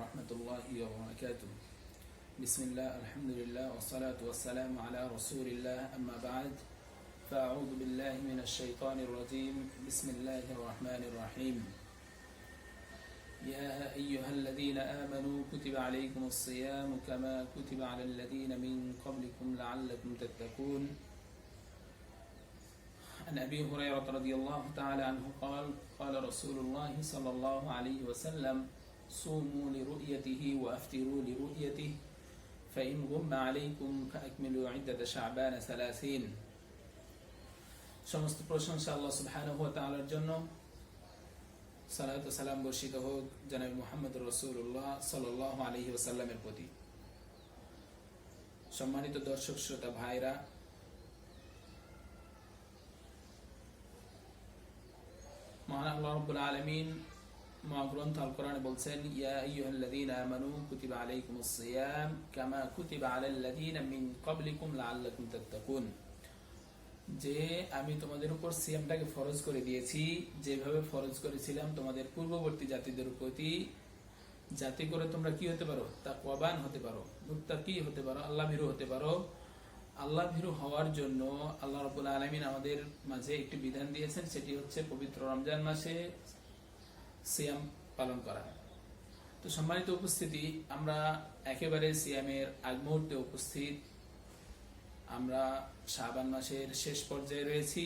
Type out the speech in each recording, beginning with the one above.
ورحمة الله وبركاته. بسم الله الحمد لله والصلاة والسلام على رسول الله أما بعد فأعوذ بالله من الشيطان الرجيم. بسم الله الرحمن الرحيم. يا أيها الذين آمنوا كتب عليكم الصيام كما كتب على الذين من قبلكم لعلكم تتقون. عن أبي هريرة رضي الله تعالى عنه قال قال رسول الله صلى الله عليه وسلم صوموا لرؤيته وأفطروا لرؤيته فإن غم عليكم فأكملوا عدة شعبان 30. সমস্ত প্রশংসা আল্লাহ সুবহানাহু ওয়া তাআলার জন্য। সালাত ও সালাম বর্ষিত হোক জনাব মুহাম্মদ রাসূলুল্লাহ সাল্লাল্লাহু আলাইহি ওয়াসাল্লামের প্রতি। সম্মানিত দর্শক শ্রোতা ভাইরা, মহান আল্লাহ রাব্বুল আলামিন মহাগ্রন্থ আল কোরআনে বলছেন, ইয়া আইয়ুহাল্লাযীনা আমানু কুতিবা আলাইকুমুস সিয়াম কামা কুতিবা আলাল্লাযীনা মিন ক্বাবলিকুম লাআল্লাকুম তাত্তাকুন। যে আমি তোমাদের উপর সিয়ামটাকে ফরজ করে দিয়েছি, যেভাবে ফরজ করেছিলাম তোমাদের পূর্ববর্তী জাতিদের প্রতি, যাতে করে তোমরা কি হতে পারো, তাকওয়াবান হতে পারো, মুত্তাকি হতে পারো, আল্লাহ ভীরু হতে পারো। আল্লাহ ভীরু হওয়ার জন্য আল্লাহ রাব্বুল আলামিন আমাদের মাঝে একটি বিধান দিয়েছেন, সেটি হচ্ছে পবিত্র রমজান মাসে সিয়াম পালন করা। তো সম্মানিত উপস্থিতি, আমরা একেবারে সিয়ামের আগ মুহূর্তে উপস্থিত। আমরা শাবান মাসের শেষ পর্যায়ে রয়েছি।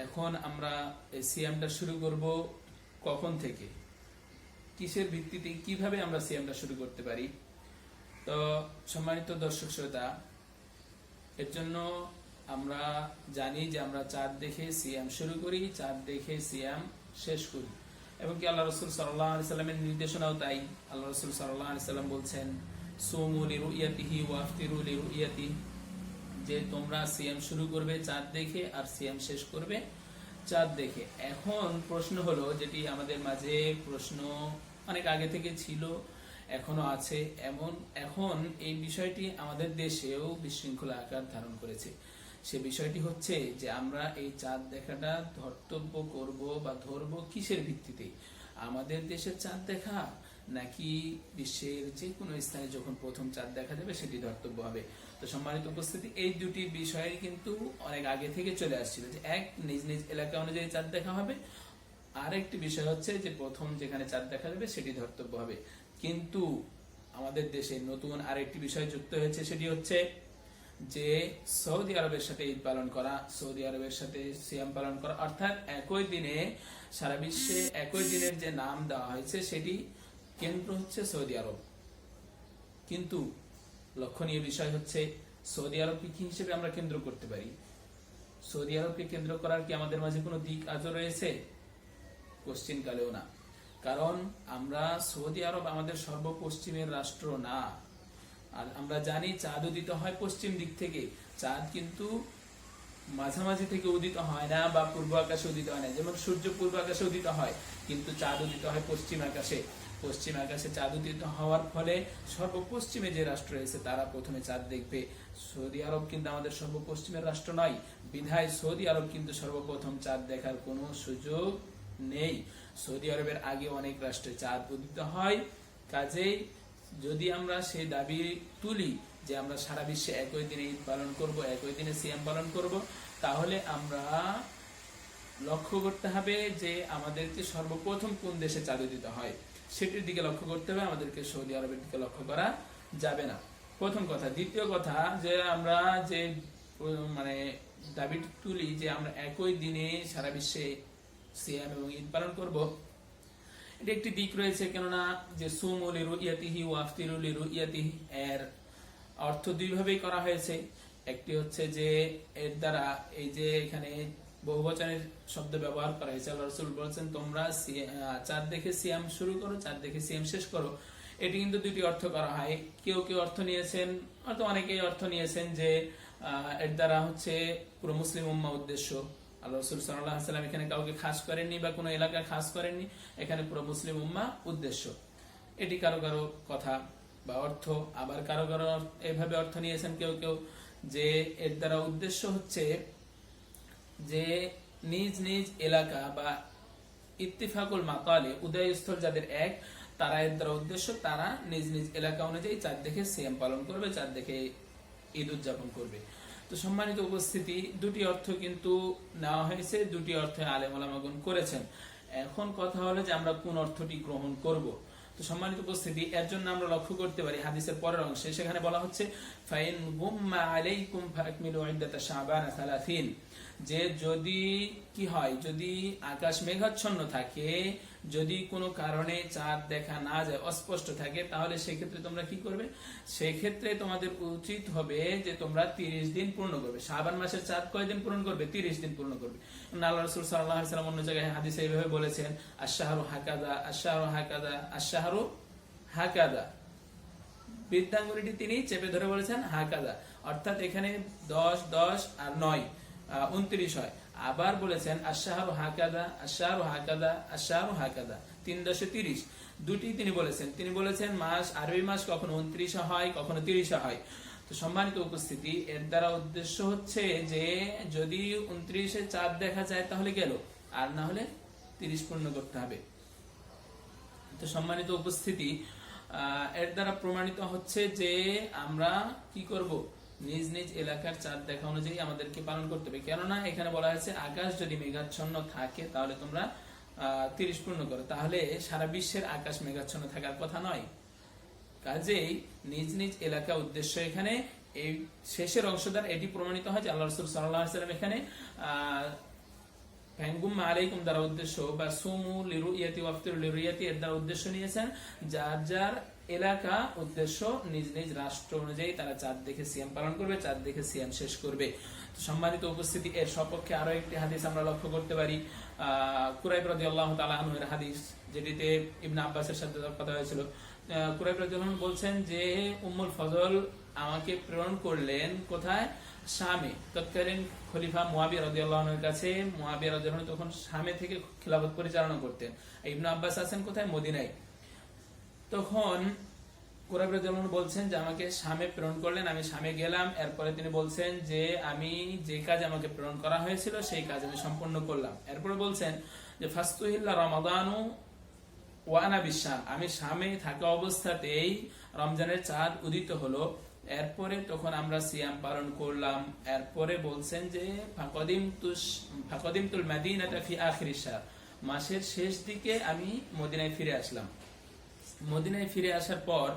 এখন আমরা এই সিয়ামটা শুরু করব কখন থেকে, কিসের ভিত্তিতে, কিভাবে আমরা সিয়ামটা শুরু করতে পারি। তো সম্মানিত দর্শক শ্রোতা, এর জন্য আমরা জানি যে আমরা চাঁদ দেখে সিয়াম শুরু করি, চাঁদ দেখে সিয়াম শেষ করি, এবং কি আল্লাহ রাসূল সাল্লাল্লাহু আলাইহি সাল্লামের নির্দেশনাও তাই। আল্লাহ রাসূল সাল্লাল্লাহু আলাইহি সাল্লাম বলছেন, সুমু লিরুইয়াতিহি ওয়া আফতিরু লিরুইয়াতিহি, যে তোমরা সিয়াম শুরু করবে চাঁদ দেখে আর সিয়াম শেষ করবে চাঁদ দেখে। এখন প্রশ্ন হলো, যেটি আমাদের মাঝে প্রশ্ন অনেক আগে থেকে ছিল, এখনো আছে, এখন এই বিষয়টি আমাদের দেশেও বিশৃঙ্খলা আকার ধারণ করেছে। সে বিষয়টি হচ্ছে যে আমরা এই চাঁদ দেখাটা ধর্তব্য করব বা ধরব কিসের ভিত্তিতে, আমাদের দেশের চাঁদ দেখা নাকি বিশ্বের যে কোনো স্থানে যখন প্রথম চাঁদ দেখা যাবে সেটি ধর্তব্য হবে। তো সম্মানিত উপস্থিতি, এই দুটি বিষয় কিন্তু অনেক আগে থেকে চলে আসছিল, যে এক নিজ নিজ এলাকা অনুযায়ী চাঁদ দেখা হবে, আর একটি বিষয় হচ্ছে যে প্রথম যেখানে চাঁদ দেখা যাবে সেটি ধর্তব্য হবে। কিন্তু আমাদের দেশে নতুন আরেকটি বিষয় যুক্ত হয়েছে, সেটি হচ্ছে যে সৌদি আরবের সাথে ঈদ পালন করা, সৌদি আরবের সাথে সিয়াম পালন করা, অর্থাৎ একই দিনে সারা বিশ্বে একই দিনের যে নাম দেওয়া হয়েছে সেটি কেন্দ্র হচ্ছে সৌদি আরব। কিন্তু লক্ষণীয় বিষয় হচ্ছে, সৌদি আরবকে কি হিসেবে আমরা কেন্দ্র করতে পারি? সৌদি আরবকে কেন্দ্র করার কি আমাদের মাঝে কোনো দিক আজও রয়েছে? কোশ্চিন কালেও না। কারণ আমরা সৌদি আরব আমাদের সর্বপশ্চিমের রাষ্ট্র না। আর আমরা জানি চাঁদ উদিত হয় পশ্চিম দিক থেকে, চাঁদ কিন্তু মাঝামাঝি থেকে উদিত হয় না বা পূর্ব আকাশে উদিত হয় না। যেমন সূর্য পূর্ব আকাশে উদিত হয়, কিন্তু চাঁদ উদিত হয় পশ্চিম আকাশে। পশ্চিম আকাশে চাঁদ উদিত হওয়ার ফলে সর্বপশ্চিমে যে রাষ্ট্র রয়েছে তারা প্রথমে চাঁদ দেখবে। সৌদি আরব কিন্তু আমাদের সর্বপশ্চিমের রাষ্ট্র নয়, বিধায় সৌদি আরব কিন্তু সর্বপ্রথম চাঁদ দেখার কোনো সুযোগ নেই। সৌদি আরবের আগে অনেক রাষ্ট্রে চাঁদ উদিত হয়। কাজেই যদি আমরা সেই দাবি তুলি যে আমরা সারা বিশ্বে একই দিনে ঈদ পালন করব, একই দিনে সিয়াম পালন করব, তাহলে আমরা লক্ষ্য করতে হবে যে আমাদেরকে সর্বপ্রথম কোন দেশে চাঁদ উদিত হয় সেটির দিকে লক্ষ্য করতে হবে, আমাদেরকে সৌদি আরবের দিকে লক্ষ্য করা যাবে না। প্রথম কথা। দ্বিতীয় কথা, যে আমরা যে দাবি তুলি যে আমরা একই দিনে সারা বিশ্বে সিয়াম এবং ঈদ পালন করব, এটা একটি দিক রয়েছে। কেননা যে সুমু লিরুইয়াতিহি ওয়া আফতিরু লিরুইয়াতিহি এর অর্থ দুইভাবেই করা হয়েছে। একটি হচ্ছে যে এর দ্বারা এই যে এখানে বহুবচনের শব্দ ব্যবহার করা হয়েছে, আল্লাহ রাসূল বলেছেন তোমরা চাঁদ দেখে সিয়াম শুরু করো, চাঁদ দেখে সিয়াম শেষ করো। এটি কিন্তু দুটি অর্থ করা হয়। কেউ কেউ অর্থ নিয়েছেন, হয়তো অনেকেই অর্থ নিয়েছেন যে এর দ্বারা হচ্ছে পুরো মুসলিম উম্মাহ উদ্দেশ্য। আল্লাহ রাসূল সাল্লাল্লাহু আলাইহি ওয়াসাল্লাম এখানে কাউকে খাস করেননি বা কোনো এলাকা খাস করেননি, এখানে পুরো মুসলিম উম্মাহ উদ্দেশ্য। এটি কারো কারো কথা বা অর্থ। আবার কারো কারো এইভাবে অর্থ নিয়েছেন কেউ কেউ যে এর দ্বারা উদ্দেশ্য হচ্ছে যে নিজ নিজ এলাকা বা ইত্তিফাকুল মাকালে, উদয়স্থল যাদের এক, তারা এর দ্বারা উদ্দেশ্য তারা নিজ নিজ এলাকা অনুযায়ী চাঁদ দেখে সিয়াম পালন করবে, চাঁদ দেখে ঈদ উদযাপন করবে। তো সম্মানিত উপস্থিতি, দুটি অর্থ কিন্তু নেওয়া হয়েছে, দুটি অর্থে আলেম ওলামাগণ করেছেন। এখন কথা হলো যে আমরা কোন অর্থটি গ্রহণ করব। তো সম্মানিত উপস্থিতি, এর জন্য আমরা লক্ষ্য করতে পারি হাদিসের পরের অংশে, সেখানে বলা হচ্ছে ফাইন গুম্মা আলাইকুম ফাকমিলু ইদ্দাতা শাবান 30, যে যদি কি হয়, যদি আকাশ মেঘাচ্ছন্ন থাকে, যদি কোনো কারণে চাঁদ দেখা না যায়, অস্পষ্ট থাকে, তাহলে সেক্ষেত্রে তোমরা কি করবে? সেক্ষেত্রে তোমাদের উচিত হবে যে তোমরা 30 দিন পূর্ণ করবে। শাবান মাসের চাঁদ কয়দিন পূরণ করবে? 30 দিন পূর্ণ করবে। আল্লাহ রাসূল সাল্লাল্লাহু আলাইহি ওয়াসাল্লাম অন্য জায়গায় হাদিসে এইভাবে বলেছেন, আশ-শাহরু হাকাযা, আশ-শাহরু হাকাযা, আশ-শাহরু হাকাযা। বৃদ্ধাঙ্গুলিটি তিনি চেপে ধরে বলেছেন হাকাযা, অর্থাৎ এখানে 10, 10 আর 9 29 হয়। আবার বলেছেন আশ-শাহরু হাকাযা, আশ-শাহরু হাকাযা, আশ-শাহরু হাকাযা, 3 × 30 দুটি তিনি বলেছেন। তিনি বলেছেন মাস, আরবি মাস কখনো 29 হয়, কখনো 30 হয়। তো সম্মানিত উপস্থিতি, এর দ্বারা উদ্দেশ্য হচ্ছে যে যদি 29-এ চাঁদ দেখা যায় তাহলে গেল, আর না হলে 30 পূর্ণ করতে হবে। তো সম্মানিত উপস্থিতি, এর দ্বারা প্রমাণিত হচ্ছে যে আমরা কি করব? নিজ নিজ এলাকার চাঁদ দেখা অনুযায়ী আমাদেরকে পালন করতে হবে। কেননা এখানে বলা হয়েছে আকাশ যদি মেঘাচ্ছন্ন থাকে তাহলে তোমরা 30 পূর্ণ করো। তাহলে সারা বিশ্বের আকাশ মেঘাচ্ছন্ন থাকার কথা নয়। কাজেই নিজ নিজ এলাকা উদ্দেশ্য এখানে এই শেষের অংশ দ্বারা এটি প্রমাণিত হয় যে আল্লাহ রাসূল সাল্লাল্লাহু আলাইহি ওয়াসাল্লাম এখানে ফাইনগুম আলাইকুম দ্বারা উদ্দেশ্য বা সুমু লিরুইয়াতি ওয়াফতিরু লিরুইয়াতি এর দ্বারা উদ্দেশ্য নিয়েছেন যার যার এলাকা উদ্দেশ্য নিজ নিজ রাষ্ট্র অনুযায়ী তারা চাঁদ দেখে সিয়াম পালন করবে, চাঁদ দেখে সিয়াম শেষ করবে। সম্মানিত উপস্থিতি, এর সপক্ষে আরো একটি হাদিস আমরা লক্ষ্য করতে পারি, কুরাইব রাদিয়াল্লাহু তাআলা আনহু এর হাদিস, যেটিতে ইবনে আব্বাসের সাথে কথা হয়েছিল। কুরাইব রাদিয়াল্লাহু আনহু বলছেন যে উম্মুল ফজল আমাকে প্রেরণ করলেন কোথায়? শামে, তৎকালীন খলিফা মুয়াবিয়া রাদিয়াল্লাহু আনহুর কাছে। মুয়াবিয়া রাদিয়াল্লাহু আনহু তখন শামে থেকে খিলাফত পরিচালনা করতেন। ইবনে আব্বাস আছেন কোথায়? মদিনায়। তখন কুরাইব রাদিয়াল্লাহু আনহু বলছেন যে আমাকে শামে প্রেরণ করলেন, আমি শামে গেলাম। এরপরে তিনি বলছেন যে আমি যে কাজ আমাকে প্রেরণ করা হয়েছিল সেই কাজ আমি সম্পন্ন করলাম। এরপরে বলছেন যে ফাস্তুহিল্লা রমাদানু ওয়া আনা বিশাম, আমি শামে থাকা অবস্থাতেই রমজানের চাঁদ উদিত হলো। এরপরে তখন আমরা সিয়াম পালন করলাম। এরপরে বলছেন যে ফাকাদিমতুল মাদিনাতা ফি আখিরিশ শাহর, মাসের শেষ দিকে আমি মদিনায় ফিরে আসলাম। মদিনায় ফিরে আসার পর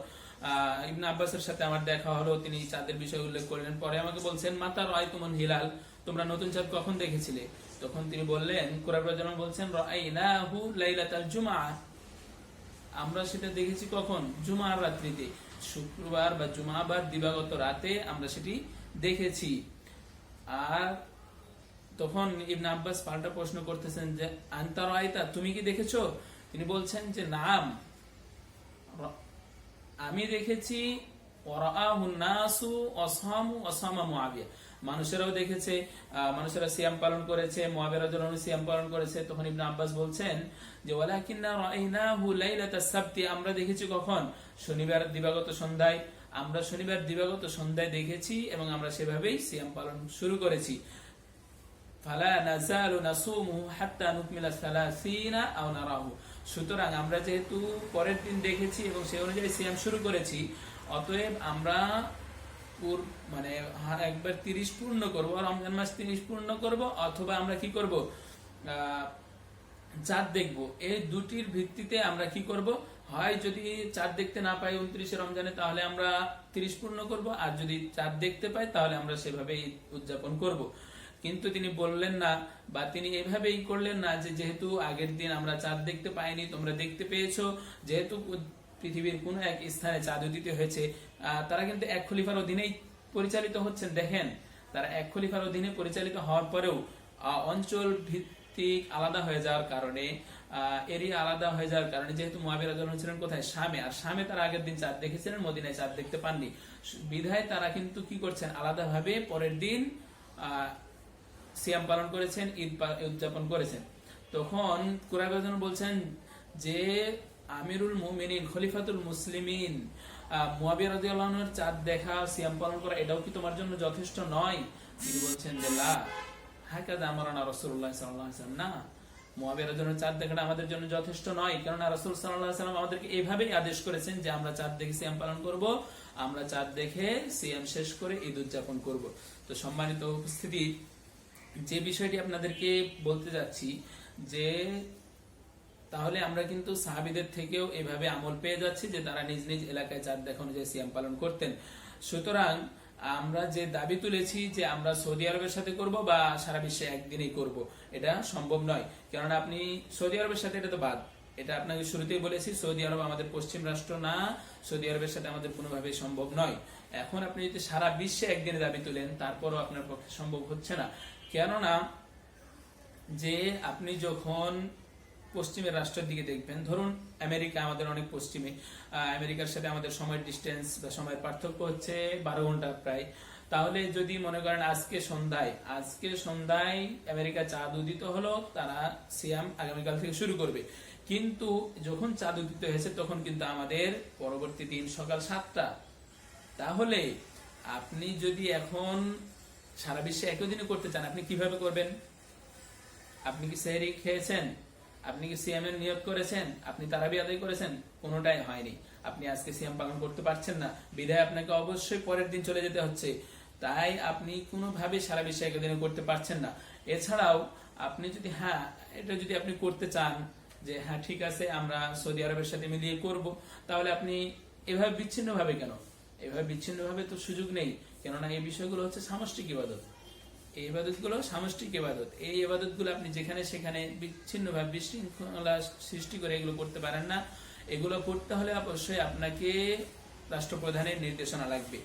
ইবনে আব্বাসের সাথে আমার দেখা হলো, তিনি চাঁদের বিষয় উল্লেখ করলেন। পরে আমাকে বলছেন মাতা রাআইতুমুল হিলাল, তোমরা নতুন চাঁদ কখন দেখেছিলে? তখন তিনি বললেন, কুরাইব রাদিয়াল্লাহু আনহু বলছেন রাআইনাহু লাইলাতাল জুমআ, আমরা সেটা দেখেছি কখন? জুমার রাত্রিতে, শুক্রবার বা জুমাবার দিবাগত রাতে আমরা সেটি দেখেছি। আর তখন ইবনে আব্বাস পাল্টা প্রশ্ন করতেছেন যে আনতা রাআইতা, তুমি কি দেখেছো? তিনি বলছেন যে নাম, আমি দেখেছি। ওয়ারাআহুন নাসু ওয়াসামু ওয়াসামা মুআবিয়া, মানুষেরাও দেখেছে, মানুষেরা সিয়াম পালন করেছে, মুআবিয়া রাদিয়াল্লাহু আনহু সিয়াম পালন করেছে। তখন ইবনে আব্বাস বলছেন যে ওয়ালাকিন্না রাআইনাহু লাইলাতাস সাবতি, আমরা দেখেছি কখন? শনিবার দিবাগত সন্ধ্যায়। আমরা শনিবার দিবাগত সন্ধ্যায় দেখেছি এবং আমরা সেভাবেই সিয়াম পালন শুরু করেছি। ফালা নাযালু নাসুমুহু হাত্তা নুকমিলা 30 আও নারাহু, সুতরাং আমরা যেহেতু পরের দিন দেখেছি এবং সেই অনুযায়ী সিয়াম শুরু করেছি, অতএব আমরা মানে একবার 30 পূর্ণ করব, রমজান মাস 30 পূর্ণ করব, অথবা আমরা কি করব? চাঁদ দেখব। এই দুটির ভিত্তিতে আমরা কি করব? হয় যদি চাঁদ দেখতে না পাই 29 রমজানে তাহলে আমরা 30 পূর্ণ করব, আর যদি চাঁদ দেখতে পাই তাহলে আমরা সেভাবেই উদযাপন করব। কিন্তু তিনি বললেন না, বা তিনি এভাবেই করলেন না যে যেহেতু আগের দিন আমরা চাঁদ দেখতে পাইনি, তোমরা দেখতে পেয়েছো, যেহেতু পৃথিবীর কোন এক স্থানে চাঁদ উদিত হয়েছে। তারা কিন্তু এক খলিফার অধীনেই পরিচালিত হচ্ছেন। দেখেন, তারা এক খলিফার অধীনে পরিচালিত হওয়ার পরেও অঞ্চল ভিত্তিক আলাদা হয়ে যাওয়ার কারণে, এরিয়া আলাদা হয়ে যাওয়ার কারণে, যেহেতু মুআবিয়া রাদিয়াল্লাহু আনহু ছিলেন কোথায়? শামে, আর শামে তারা আগের দিন চাঁদ দেখেছিলেন, মদিনায় চাঁদ দেখতে পাননি। বিধায় তারা কিন্তু কি করছেন? আলাদাভাবে পরের দিন সিয়াম পালন করেছেন, ঈদ উদযাপন করেছেন। তখন কুরাইব রাদিয়াল্লাহু আনহু বলছেন যে আমিরুল মুমিনিন, খলিফাতুল মুসলিমিন, মুআবিয়া রাদিয়াল্লাহু আনহুর চাঁদ দেখা, সিয়াম পালন করা, এটাও কি তোমার জন্য যথেষ্ট নয়? তিনি বলছেন যে লা হাকাযা আমারানা রাসূলুল্লাহ সাল্লাল্লাহু আলাইহি ওয়াসাল্লাম, না, মুআবিয়ার জন্য চাঁদ দেখাটা আমাদের জন্য যথেষ্ট নয়, কারণ রাসূল সাল্লাল্লাহু আলাইহি ওয়াসাল্লাম আমাদেরকে এইভাবেই আদেশ করেছেন যে আমরা চাঁদ দেখে সিয়াম পালন করব, আমরা চাঁদ দেখে সিয়াম শেষ করে ঈদ উদযাপন করব। তো সম্মানিত উপস্থিতি, যে বিষয়টি আপনাদেরকে বলতে যাচ্ছি যে তাহলে আমরা কিন্তু সাহাবীদের থেকেও এভাবে আমল পেয়ে যাচ্ছি যে তারা নিজ নিজ এলাকায় চাঁদ দেখা অনুযায়ী সিয়াম পালন করতেন। সুতরাং আমরা যে দাবি তুলেছি যে আমরা সৌদি আরবের সাথে করব বা সারা বিশ্বে একদিনেই করব, এটা সম্ভব নয়। কেননা আপনি সৌদি আরবের সাথে, এটা তো বাদ, এটা আপনাকে শুরুতেই বলেছি, সৌদি আরব আমাদের পশ্চিম রাষ্ট্র না, সৌদি আরবের সাথে আমাদের কোনোভাবেই সম্ভব নয়। এখন আপনি যদি সারা বিশ্বে একদিনে দাবি তুলেন তারপরও আপনার পক্ষে সম্ভব হচ্ছে না। কেননা যে আপনি যখন পশ্চিমের রাষ্ট্রের দিকে দেখবেন, ধরুন আমেরিকা আমাদের অনেক পশ্চিমে, আমেরিকার সাথে আমাদের সময়ের ডিস্টেন্স বা সময়ের পার্থক্য হচ্ছে 12 ঘন্টা প্রায়। তাহলে যদি মনে করেন আজকে সন্ধ্যায় আমেরিকা চাঁদ উদিত হলো, তারা সিয়াম আগামীকাল থেকে শুরু করবে। কিন্তু যখন চাঁদ উদিত হয়েছে তখন কিন্তু আমাদের পরবর্তী দিন সকাল 7টা। তাহলে আপনি যদি এখন সারা বিশ্বে একই দিনে করতে চান, আপনি কিভাবে করবেন? আপনি কি সেহরি খেয়েছেন? আপনি কি সিয়ামের নিয়ত করেছেন? আপনি তারাবি আদায় করেছেন? কোনোটাই হয়নি। আপনি আজকে সিয়াম পালন করতে পারছেন না, বিধায় আপনাকে অবশ্যই পরের দিন চলে যেতে হচ্ছে। তাই আপনি কোনোভাবে সারা বিশ্বে একদিনে করতে পারছেন না। এছাড়াও আপনি যদি এটা যদি আপনি করতে চান যে ঠিক আছে আমরা সৌদি আরবের সাথে মিলিয়ে করব, তাহলে আপনি এভাবে বিচ্ছিন্নভাবে কেন? এভাবে বিচ্ছিন্নভাবে তো সুযোগ নেই, কেননা এই বিষয়গুলো হচ্ছে সামষ্টিক ইবাদত। এই ইবাদতগুলো সামষ্টিক ইবাদত। এই ইবাদতগুলো আপনি যেখানে সেখানে বিচ্ছিন্নভাবে বিশৃঙ্খলা সৃষ্টি করে এগুলো করতে পারেন না। এগুলো করতে হলে অবশ্যই আপনাকে রাষ্ট্রপ্রধানের নির্দেশনা লাগবে।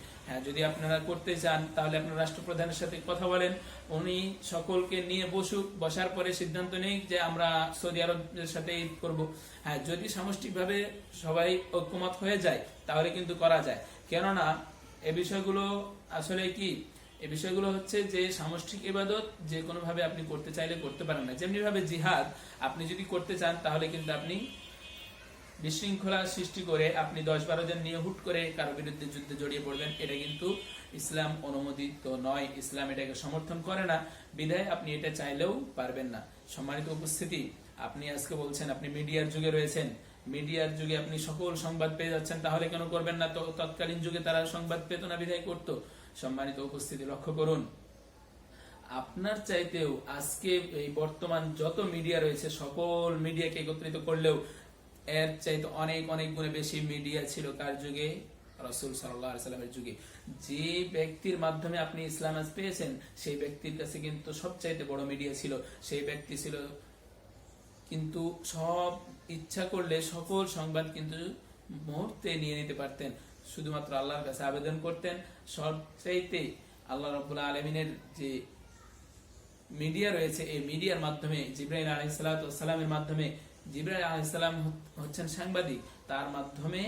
যদি আপনারা করতে চান তাহলে আপনার রাষ্ট্রপ্রধানের সাথে কথা বলেন, উনি সকলকে নিয়ে বসার পরে সিদ্ধান্ত নেই যে আমরা সৌদি আরবের সাথে ঈদ করব। যদি সামষ্টিকভাবে সবাই ঐক্যমত হয়ে যায় তাহলে কিন্তু করা যায়। কেননা এ বিষয়গুলো আসলে কি, এই বিষয়গুলো হচ্ছে যে সামষ্টিক ইবাদত যে কোনো ভাবে আপনি করতে চাইলে করতে পারেন না। যেমনি ভাবে জিহাদ আপনি যদি করতে চান তাহলে কিন্তু আপনি বিশৃঙ্খলা সৃষ্টি করে আপনি 10-12 জন নিয়ে হুট করে কারো বিরুদ্ধে যুদ্ধে জড়িয়ে পড়বেন, এটা কিন্তু ইসলাম অনুমোদিত নয়, ইসলাম এটাকে সমর্থন করে না। বিধায় আপনি এটা চাইলেও পারবেন না। সম্মানিত উপস্থিতি, আপনি আজকে বলছেন আপনি মিডিয়ার যুগে রয়েছেন, মিডিয়ার যুগে আপনি সকল সংবাদ পেয়ে যাচ্ছেন, তাহলে কেন করবেন না? তো তৎকালীন যুগে তারা সংবাদ পেত না, বিধায় করতো। সম্মানিত উপস্থিতি, লক্ষ্য করুন, আপনার চাইতেও আজকে এই বর্তমান যত মিডিয়া রয়েছে সকল মিডিয়াকে একত্রিত করলেও এর চাইতে অনেক অনেক গুণে বেশি মিডিয়া ছিল কার যুগে? রাসূল সাল্লাল্লাহু আলাইহি ওয়াসাল্লামের যুগে। যে ব্যক্তির মাধ্যমে আপনি ইসলাম আজ পেয়েছেন সেই ব্যক্তির কাছে কিন্তু সবচাইতে বড় মিডিয়া ছিল। সেই ব্যক্তি ছিল কিন্তু সব ইচ্ছা করলে সকল সংবাদ কিন্তু মুহূর্তে নিয়ে নিতে পারতেন, শুধুমাত্র আল্লাহর কাছে আবেদন করতেন। সবচাইতে আল্লাহ রাব্বুল আলামিনের যে মিডিয়া রয়েছে, এই মিডিয়ার মাধ্যমে জিবরাইল আলাইহিস সালামের মাধ্যমে, জিবরাইল আলাইহিস সালাম হচ্ছেন সাংবাদিক, তার মাধ্যমে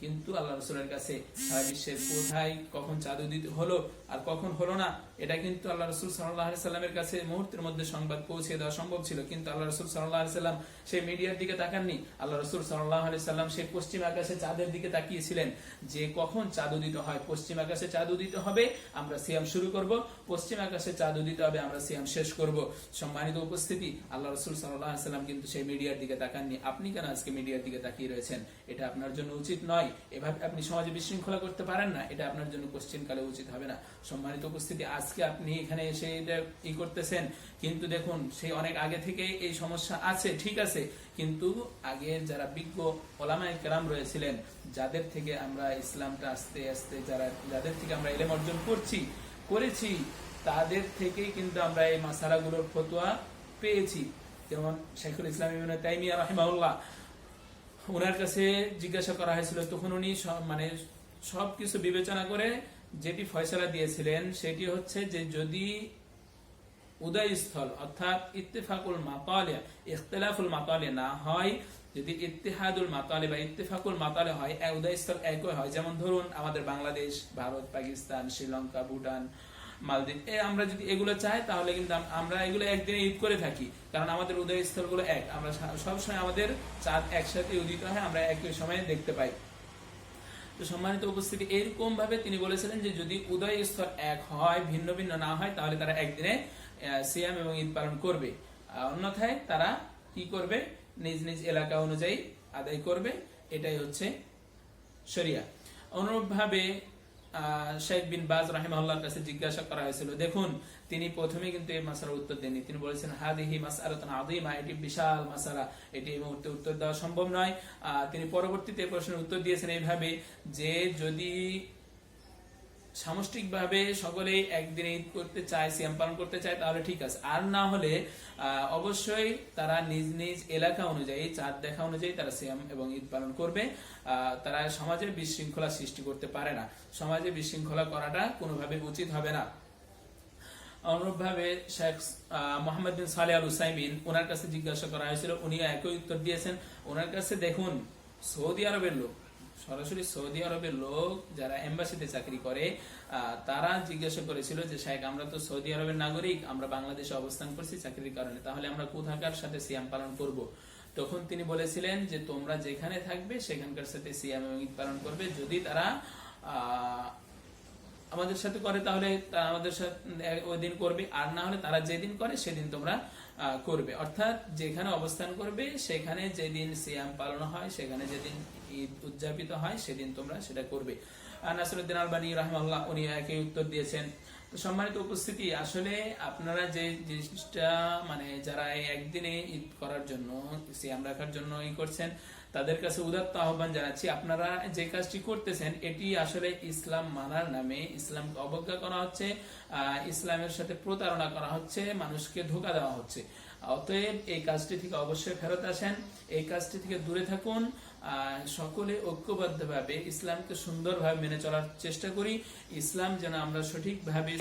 কিন্তু আল্লাহ রাসূলের কাছে সারা বিশ্বের কোথায় কখন চাঁদ উদিত হলো আর কখন হলো না, এটা কিন্তু আল্লাহ রাসূল সাল্লাল্লাহু আলাইহি সাল্লামের কাছে মুহূর্তের মধ্যে সংবাদ পৌঁছে দেওয়া সম্ভব ছিল। কিন্তু আল্লাহ রাসূল সাল্লাল্লাহু আলাইহি সাল্লাম সেই মিডিয়ার দিকে তাকাননি। আল্লাহ রাসূল সাল্লাল্লাহু আলাইহি সাল্লাম সেই পশ্চিম আকাশে চাঁদের দিকে তাকিয়েছিলেন যে কখন চাঁদ উদিত হয়। পশ্চিম আকাশে চাঁদ উদিত হবে, আমরা সিয়াম শুরু করব, পশ্চিম আকাশে চাঁদ উদিত হবে, আমরা সিয়াম শেষ করব। সম্মানিত উপস্থিতি, আল্লাহ রাসূল সাল্লাল্লাহু আলাইহি সাল্লাম কিন্তু সেই মিডিয়ার দিকে তাকাননি। আপনি কেন আজকে মিডিয়ার দিকে তাকিয়ে রয়েছেন? এটা আপনার জন্য উচিত নয়। এভাবে আপনি সমাজে বিশৃঙ্খলা করতে পারেন না, এটা আপনার জন্য কোশ্চেনকালে উচিত হবে না। সম্মানিত উপস্থিতি, আজকে আপনি এখানে এসে এটা করতেছেন, কিন্তু দেখুন সেই অনেক আগে থেকে এই সমস্যা আছে, ঠিক আছে, কিন্তু আগের যারা বিজ্ঞ ওলামায়ে কেরাম রয়েছিলেন, যাদের থেকে আমরা ইসলামটা আস্তে আস্তে যাদের থেকে আমরা ইলম অর্জন করেছি, তাদের থেকে কিন্তু আমরা এই মাসালাগুলোর ফতোয়া পেয়েছি। যেমন শাইখুল ইসলাম ইবনে তাইমিয়া রাহিমাহুল্লাহ, ওনার কাছে জিজ্ঞাসা করা হয়েছিল, তখন উনি মানে সবকিছু বিবেচনা করে যেটি ফয়সালা দিয়েছিলেন সেটি হচ্ছে যে যদি উদয়স্থল অর্থাৎ ইত্তেফাকুল মাতালে ইখতিলাফুল মাতালে না হয়, যদি ইত্তেহাদুল মাতালে বা ইত্তেফাকুল মাতালে হয়, উদয়স্থল একই হয়, যেমন ধরুন আমাদের বাংলাদেশ, ভারত, পাকিস্তান, শ্রীলঙ্কা, ভুটান, মালদ্বীপ, আমরা যদি এগুলো চাই তাহলে কিন্তু আমরা এগুলো একদিনে ঈদ করে থাকি, কারণ আমাদের উদয়স্থল গুলো এক, আমরা সবসময় আমাদের চাঁদ একসাথে উদিত হয়, আমরা একই সময়ে দেখতে পাই। তো সম্মানিত উপস্থিতি, এরকম ভাবে তিনি বলেছিলেন যে যদি উদয় স্তর এক হয়, ভিন্ন ভিন্ন না হয়, তাহলে তারা একদিনে সিয়াম এবং ঈদ পালন করবে, অন্যথায় তারা কি করবে, নিজ নিজ এলাকা অনুযায়ী আদায় করবে, এটাই হচ্ছে শরিয়া। অনুরূপভাবে শেখ বিন বাজ রাহিমাহুল্লাহর কাছে জিজ্ঞাসা করা হয়েছিল, দেখুন তিনি প্রথমে কিন্তু এই মাসআলার উত্তর দেননি, তিনি বলেছেন হাদিহি মাসআলাতুন আযীমা, এটি বিশাল মাসআলা, এটি এই মুহূর্তে উত্তর দেওয়া সম্ভব নয়। তিনি পরবর্তীতে প্রশ্নের উত্তর দিয়েছেন এইভাবে যে যদি সামষ্টিকভাবে সকলেই একদিন ঈদ করতে চায়, সিয়াম পালন করতে চায় তাহলে ঠিক আছে, আর না হলে অবশ্যই তারা নিজ নিজ এলাকা অনুযায়ী, চাঁদ দেখা অনুযায়ী তারা সিয়াম এবং ঈদ পালন করবে। তারা সমাজে বিশৃঙ্খলা সৃষ্টি করতে পারে না, সমাজে বিশৃঙ্খলা করাটা কোনোভাবে উচিত হবে না। অনুরূপভাবে শেখ মোহাম্মদ বিন সালেহ আল উসাইমিন, ওনার কাছে জিজ্ঞাসা করা হয়েছিল, উনি একই উত্তর দিয়েছেন। ওনার কাছে দেখুন সৌদি আরবের লোক, সরাসরি সৌদি আরবের লোক যারা এম্বাসিতে চাকরি করে, তারা জিজ্ঞাসা করেছিল যে শেখ আমরা তো সৌদি আরবের নাগরিক, আমরা বাংলাদেশে অবস্থান করছি চাকরির কারণে, তাহলে আমরা কোথাকার সাথে সিয়াম পালন করব? তখন তিনি বলেছিলেন যে তোমরা যেখানে থাকবে সেখানকার সাথে সিয়াম এবং ঈদ পালন করবে। যদি তারা আমাদের সাথে করে তাহলে আমাদের সাথে ওই দিন করবে, আর না হলে তারা যেদিন করে সেদিন তোমরা করবে। অর্থাৎ যেখানে অবস্থান করবে সেখানে যেদিন সিয়াম পালন হয়, সেখানে যেদিন ঈদ উদযাপিত হয় সেদিন তোমরা সেটা করবে। নাসিরউদ্দিন আলবানী রাহিমাহুল্লাহ উনি একই উত্তর দিয়েছেন। তো সম্মানিত উপস্থিতি, আসলে আপনারা যে জিনিসটা মানে যারা এই একদিনে ঈদ করার জন্য, সিয়াম রাখার জন্য ই করছেন, তাদের কাছে উদাত্ত আহ্বান জানাচ্ছি, আপনারা যে কাজটি করতেছেন এটি আসলে ইসলাম মানার নামে ইসলামকে অবজ্ঞা করা হচ্ছে, ইসলামের সাথে প্রতারণা করা হচ্ছে, মানুষকে ধোঁকা দেওয়া হচ্ছে। অতএব এই কাজটি থেকে অবশ্যই ফেরত আসেন, এই কাজটি থেকে দূরে থাকুন। সকলে ঐক্যবদ্ধভাবে ইসলামকে সুন্দরভাবে মেনে চলার চেষ্টা করি। ইসলাম যেন আমরা সঠিকভাবে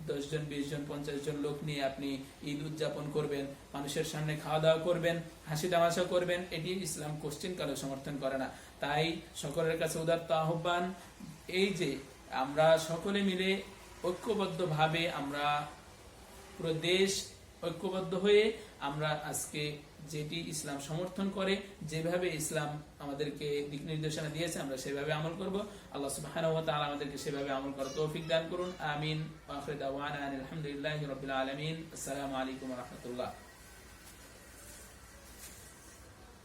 10 জন 20 জন 50 জন লোক নিয়ে আপনি ঈদ উদযাপন করবেন, মানুষের সামনে খাওয়া দাওয়া করবেন, হাসি তামাশা করবেন, এটি ইসলাম কোশ্চিন কালে সমর্থন করে না। তাই সকলের কাছে উদাত্ত আহ্বান, এই যে আমরা সকলে মিলে ঐক্যবদ্ধভাবে, আমরা পুরো দেশ ঐক্যবদ্ধ হয়ে আমরা আজকে যেটি ইসলাম সমর্থন করে, যেভাবে ইসলাম আমাদেরকে দিক নির্দেশনা দিয়েছে আমরা সেভাবে আমল করব। আল্লাহ সুবহানাহু ওয়া তাআলা আমাদেরকে সেভাবে আমল করার তৌফিক দান করুন। আমিন। ওয়া আখিরু দাওয়ানা আলহামদুলিল্লাহি রাব্বিল আলামিন। আসসালামু আলাইকুম ওয়া রাহমাতুল্লাহ।